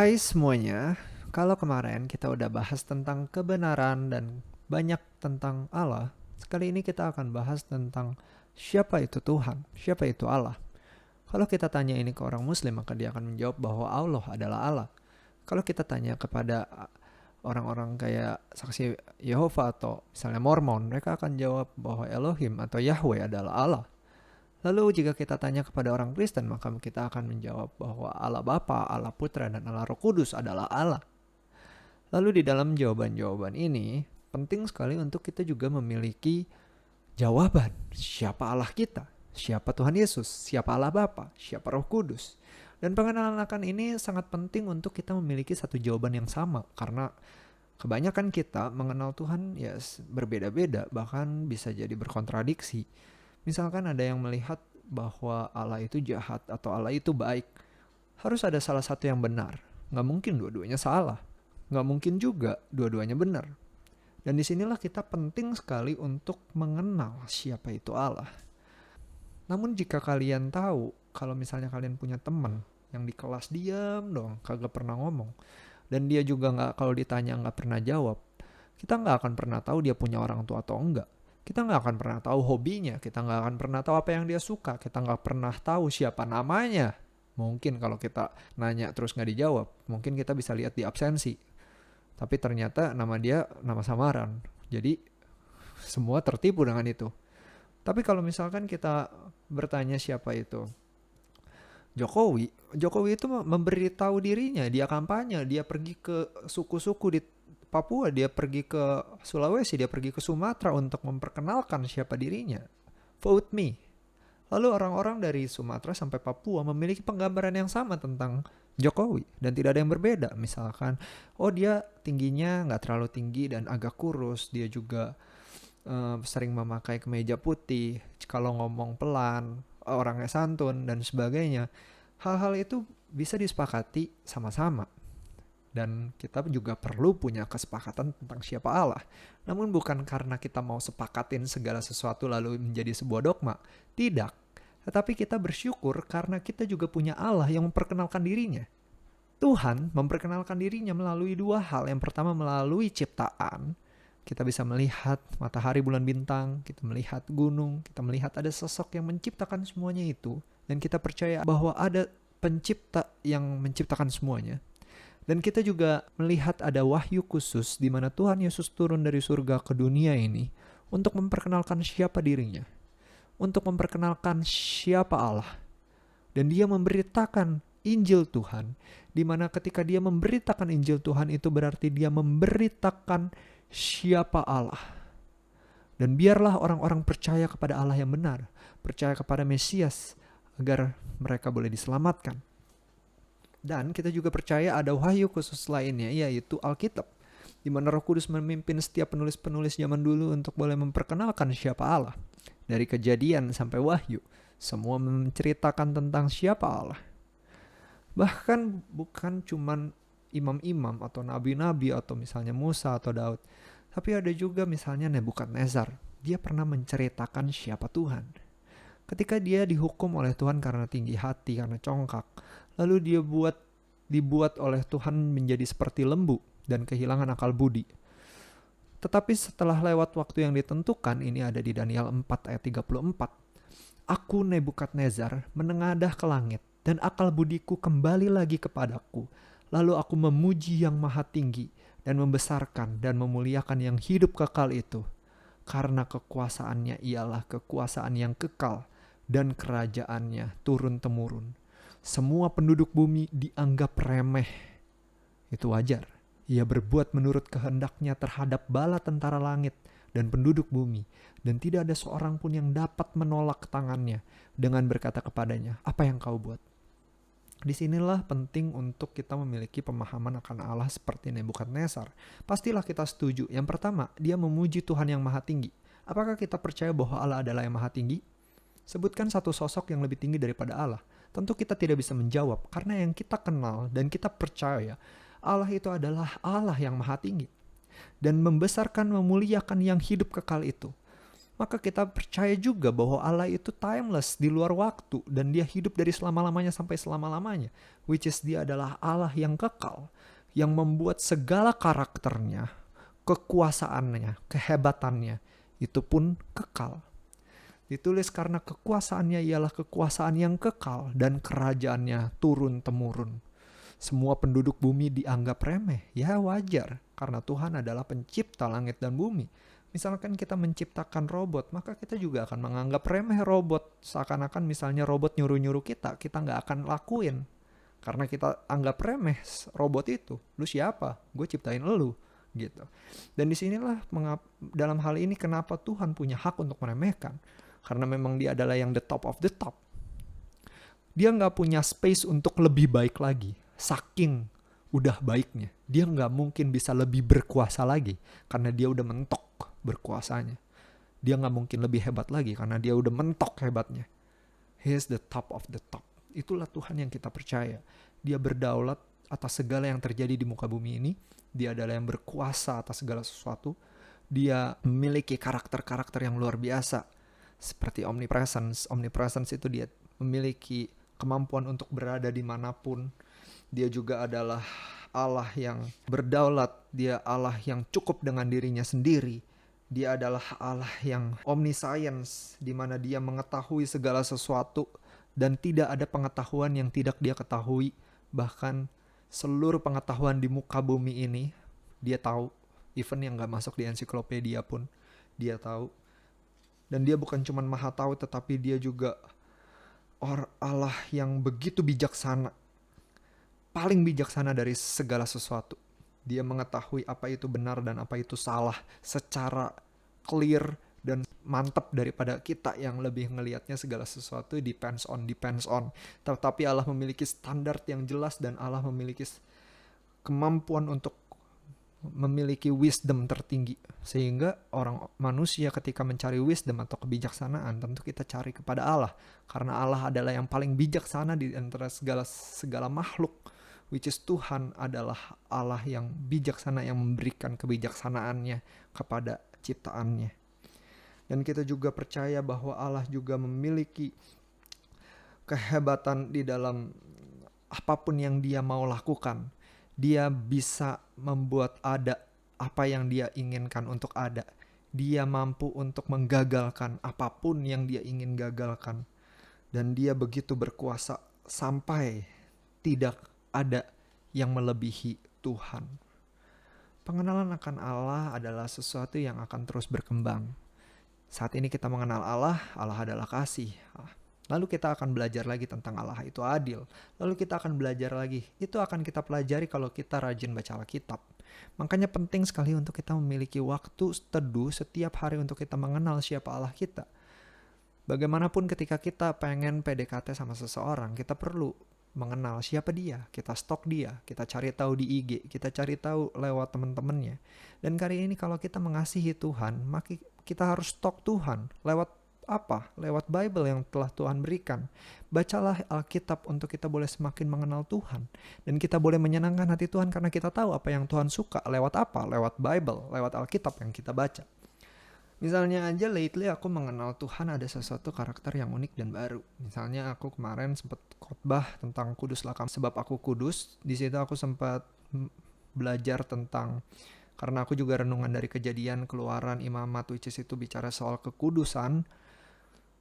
Hai semuanya, kalau kemarin kita udah bahas tentang kebenaran dan banyak tentang Allah, sekali ini kita akan bahas tentang siapa itu Tuhan, siapa itu Allah. Kalau kita tanya ini ke orang Muslim, maka dia akan menjawab bahwa Allah adalah Allah. Kalau kita tanya kepada orang-orang kayak saksi Yehova atau misalnya Mormon, mereka akan jawab bahwa Elohim atau Yahweh adalah Allah. Lalu jika kita tanya kepada orang Kristen, maka kita akan menjawab bahwa Allah Bapa, Allah Putra, dan Allah Roh Kudus adalah Allah. Lalu di dalam jawaban-jawaban ini, penting sekali untuk kita juga memiliki jawaban. Siapa Allah kita? Siapa Tuhan Yesus? Siapa Allah Bapa? Siapa Roh Kudus? Dan pengenalan akan ini sangat penting untuk kita memiliki satu jawaban yang sama. Karena kebanyakan kita mengenal Tuhan ya berbeda-beda, bahkan bisa jadi berkontradiksi. Misalkan ada yang melihat bahwa Allah itu jahat atau Allah itu baik. Harus ada salah satu yang benar. Nggak mungkin dua-duanya salah. Nggak mungkin juga dua-duanya benar. Dan disinilah kita penting sekali untuk mengenal siapa itu Allah. Namun jika kalian tahu, kalau misalnya kalian punya teman yang di kelas diam dong, kagak pernah ngomong. Dan dia juga nggak, kalau ditanya nggak pernah jawab. Kita nggak akan pernah tahu dia punya orang tua atau enggak. Kita nggak akan pernah tahu hobinya, kita nggak akan pernah tahu apa yang dia suka, kita nggak pernah tahu siapa namanya. Mungkin kalau kita nanya terus nggak dijawab, mungkin kita bisa lihat di absensi. Tapi ternyata nama dia nama samaran. Jadi semua tertipu dengan itu. Tapi kalau misalkan kita bertanya siapa itu Jokowi, Jokowi itu memberitahu dirinya, dia kampanye, dia pergi ke suku-suku di Papua, dia pergi ke Sulawesi, dia pergi ke Sumatera untuk memperkenalkan siapa dirinya. Vote me. Lalu orang-orang dari Sumatera sampai Papua memiliki penggambaran yang sama tentang Jokowi dan tidak ada yang berbeda. Misalkan, oh dia tingginya nggak terlalu tinggi dan agak kurus, dia juga sering memakai kemeja putih, kalau ngomong pelan, orangnya santun dan sebagainya. Hal-hal itu bisa disepakati sama-sama. Dan kita juga perlu punya kesepakatan tentang siapa Allah. Namun bukan karena kita mau sepakatin segala sesuatu lalu menjadi sebuah dogma. Tidak. Tetapi kita bersyukur karena kita juga punya Allah yang memperkenalkan dirinya. Tuhan memperkenalkan dirinya melalui dua hal. Yang pertama melalui ciptaan. Kita bisa melihat matahari, bulan, bintang. Kita melihat gunung. Kita melihat ada sosok yang menciptakan semuanya itu. Dan kita percaya bahwa ada pencipta yang menciptakan semuanya. Dan kita juga melihat ada wahyu khusus di mana Tuhan Yesus turun dari surga ke dunia ini untuk memperkenalkan siapa dirinya, untuk memperkenalkan siapa Allah. Dan dia memberitakan Injil Tuhan, di mana ketika dia memberitakan Injil Tuhan itu berarti dia memberitakan siapa Allah. Dan biarlah orang-orang percaya kepada Allah yang benar, percaya kepada Mesias agar mereka boleh diselamatkan. Dan kita juga percaya ada wahyu khusus lainnya, yaitu Alkitab, di mana Roh Kudus memimpin setiap penulis-penulis zaman dulu untuk boleh memperkenalkan siapa Allah. Dari Kejadian sampai Wahyu, semua menceritakan tentang siapa Allah. Bahkan bukan cuman imam-imam atau nabi-nabi atau misalnya Musa atau Daud, tapi ada juga misalnya Nebukadnezar. Dia pernah menceritakan siapa Tuhan. Ketika dia dihukum oleh Tuhan karena tinggi hati, karena congkak, lalu dia dibuat oleh Tuhan menjadi seperti lembu dan kehilangan akal budi. Tetapi setelah lewat waktu yang ditentukan, ini ada di Daniel 4 ayat 34. Aku Nebukadnezar menengadah ke langit dan akal budiku kembali lagi kepadaku. Lalu aku memuji yang maha tinggi dan membesarkan dan memuliakan yang hidup kekal itu. Karena kekuasaannya ialah kekuasaan yang kekal dan kerajaannya turun-temurun. Semua penduduk bumi dianggap remeh. Itu wajar. Ia berbuat menurut kehendaknya terhadap bala tentara langit dan penduduk bumi. Dan tidak ada seorang pun yang dapat menolak tangannya dengan berkata kepadanya, apa yang kau buat? Disinilah penting untuk kita memiliki pemahaman akan Allah seperti Nebukadnezar. Pastilah kita setuju. Yang pertama, dia memuji Tuhan yang maha tinggi. Apakah kita percaya bahwa Allah adalah yang maha tinggi? Sebutkan satu sosok yang lebih tinggi daripada Allah. Tentu kita tidak bisa menjawab karena yang kita kenal dan kita percaya Allah itu adalah Allah yang maha tinggi dan membesarkan, memuliakan yang hidup kekal itu. maka kita percaya juga bahwa Allah itu timeless, di luar waktu, dan dia hidup dari selama-lamanya sampai selama-lamanya, which is dia adalah Allah yang kekal, yang membuat segala karakternya, kekuasaannya, kehebatannya, itu pun kekal. Ditulis karena kekuasaannya ialah kekuasaan yang kekal dan kerajaannya turun-temurun. Semua penduduk bumi dianggap remeh, ya wajar, karena Tuhan adalah pencipta langit dan bumi. Misalkan kita menciptakan robot, maka kita juga akan menganggap remeh robot. Seakan-akan misalnya robot nyuruh-nyuruh kita nggak akan lakuin. Karena kita anggap remeh robot itu. Lu siapa? Gue ciptain elu. Gitu. Dan disinilah dalam hal ini kenapa Tuhan punya hak untuk meremehkan. Karena memang dia adalah yang the top of the top. Dia nggak punya space untuk lebih baik lagi. Saking udah baiknya. Dia nggak mungkin bisa lebih berkuasa lagi. Karena dia udah mentok berkuasanya. Dia nggak mungkin lebih hebat lagi karena dia udah mentok hebatnya. He is the top of the top. Itulah Tuhan yang kita percaya. Dia berdaulat atas segala yang terjadi di muka bumi ini. Dia adalah yang berkuasa atas segala sesuatu. Dia memiliki karakter-karakter yang luar biasa. Seperti omnipresence. Omnipresence itu dia memiliki kemampuan untuk berada dimanapun. Dia juga adalah Allah yang berdaulat. Dia Allah yang cukup dengan dirinya sendiri. Dia adalah Allah yang omniscience, di mana dia mengetahui segala sesuatu dan tidak ada pengetahuan yang tidak dia ketahui. Bahkan seluruh pengetahuan di muka bumi ini dia tahu. Even yang gak masuk di ensiklopedia pun dia tahu. Dan dia bukan cuma maha tahu, tetapi dia juga Allah yang begitu bijaksana. Paling bijaksana dari segala sesuatu. Dia mengetahui apa itu benar dan apa itu salah secara clear dan mantap daripada kita yang lebih ngelihatnya segala sesuatu depends on. Tetapi Allah memiliki standar yang jelas dan Allah memiliki kemampuan untuk memiliki wisdom tertinggi. Sehingga orang manusia ketika mencari wisdom atau kebijaksanaan, tentu kita cari kepada Allah. Karena Allah adalah yang paling bijaksana di antara segala makhluk. Which is Tuhan adalah Allah yang bijaksana, yang memberikan kebijaksanaannya kepada ciptaannya. Dan kita juga percaya bahwa Allah juga memiliki kehebatan di dalam apapun yang dia mau lakukan. Dia bisa membuat ada apa yang dia inginkan untuk ada. Dia mampu untuk menggagalkan apapun yang dia ingin gagalkan. Dan dia begitu berkuasa sampai tidak ada yang melebihi Tuhan. Pengenalan akan Allah adalah sesuatu yang akan terus berkembang. Saat ini kita mengenal Allah, Allah adalah kasih. Lalu kita akan belajar lagi tentang Allah itu adil. Lalu kita akan belajar lagi. Itu akan kita pelajari kalau kita rajin baca Alkitab. Makanya penting sekali untuk kita memiliki waktu teduh setiap hari untuk kita mengenal siapa Allah kita. Bagaimanapun ketika kita pengen PDKT sama seseorang, kita perlu mengenal siapa dia, kita stalk dia, kita cari tahu di IG, kita cari tahu lewat teman-temannya. Dan kali ini kalau kita mengasihi Tuhan, maka kita harus stalk Tuhan. Lewat apa? Lewat Bible yang telah Tuhan berikan. Bacalah Alkitab untuk kita boleh semakin mengenal Tuhan. Dan kita boleh menyenangkan hati Tuhan karena kita tahu apa yang Tuhan suka. Lewat apa? Lewat Bible, lewat Alkitab yang kita baca. Misalnya aja lately aku mengenal Tuhan ada sesuatu karakter yang unik dan baru. Misalnya aku kemarin sempat khotbah tentang kuduslah kamu sebab aku kudus. Di situ aku sempat belajar tentang, karena aku juga renungan dari Kejadian, Keluaran, Imamat, which is itu bicara soal kekudusan.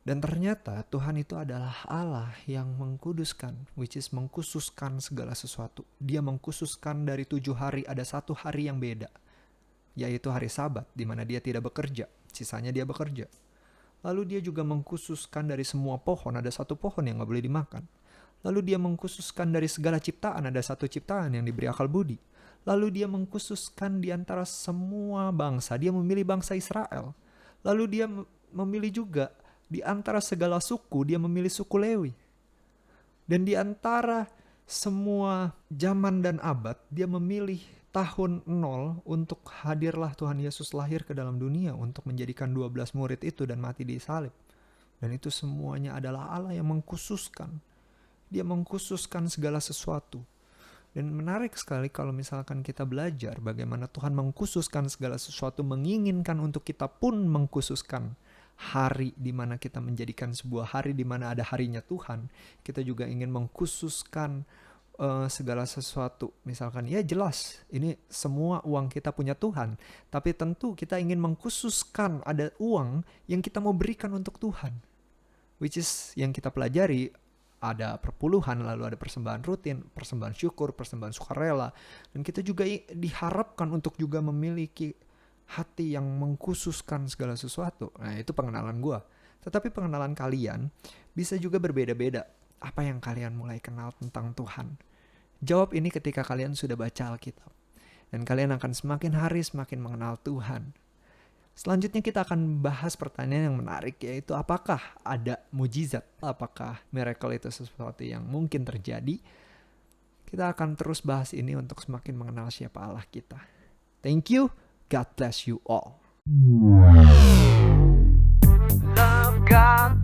Dan ternyata Tuhan itu adalah Allah yang mengkuduskan, which is mengkhususkan segala sesuatu. Dia mengkhususkan dari 7 hari ada 1 hari yang beda, yaitu hari Sabat, di mana dia tidak bekerja. Sisanya dia bekerja. Lalu dia juga mengkhususkan dari semua pohon, ada 1 pohon yang gak boleh dimakan. Lalu dia mengkhususkan dari segala ciptaan, ada 1 ciptaan yang diberi akal budi. Lalu dia mengkhususkan di antara semua bangsa, dia memilih bangsa Israel. Lalu dia memilih juga di antara segala suku, dia memilih suku Lewi. Dan di antara semua zaman dan abad, dia memilih tahun 0 untuk hadirlah Tuhan Yesus lahir ke dalam dunia untuk menjadikan 12 murid itu dan mati di salib. Dan itu semuanya adalah Allah yang mengkhususkan. Dia mengkhususkan segala sesuatu. Dan menarik sekali kalau misalkan kita belajar bagaimana Tuhan mengkhususkan segala sesuatu, menginginkan untuk kita pun mengkhususkan hari di mana kita menjadikan sebuah hari di mana ada harinya Tuhan, kita juga ingin mengkhususkan segala sesuatu. Misalkan ya jelas ini semua uang kita punya Tuhan, tapi tentu kita ingin mengkhususkan ada uang yang kita mau berikan untuk Tuhan, which is yang kita pelajari ada perpuluhan, lalu ada persembahan rutin, persembahan syukur, persembahan sukarela, dan kita juga diharapkan untuk juga memiliki hati yang mengkhususkan segala sesuatu. Nah, itu pengenalan gue. Tetapi pengenalan kalian bisa juga berbeda-beda. Apa yang kalian mulai kenal tentang Tuhan? Jawab ini ketika kalian sudah baca Alkitab. Dan kalian akan semakin hari semakin mengenal Tuhan. Selanjutnya kita akan bahas pertanyaan yang menarik, yaitu apakah ada mujizat? Apakah miracle itu sesuatu yang mungkin terjadi? Kita akan terus bahas ini untuk semakin mengenal siapa Allah kita. Thank you. God bless you all. Love God.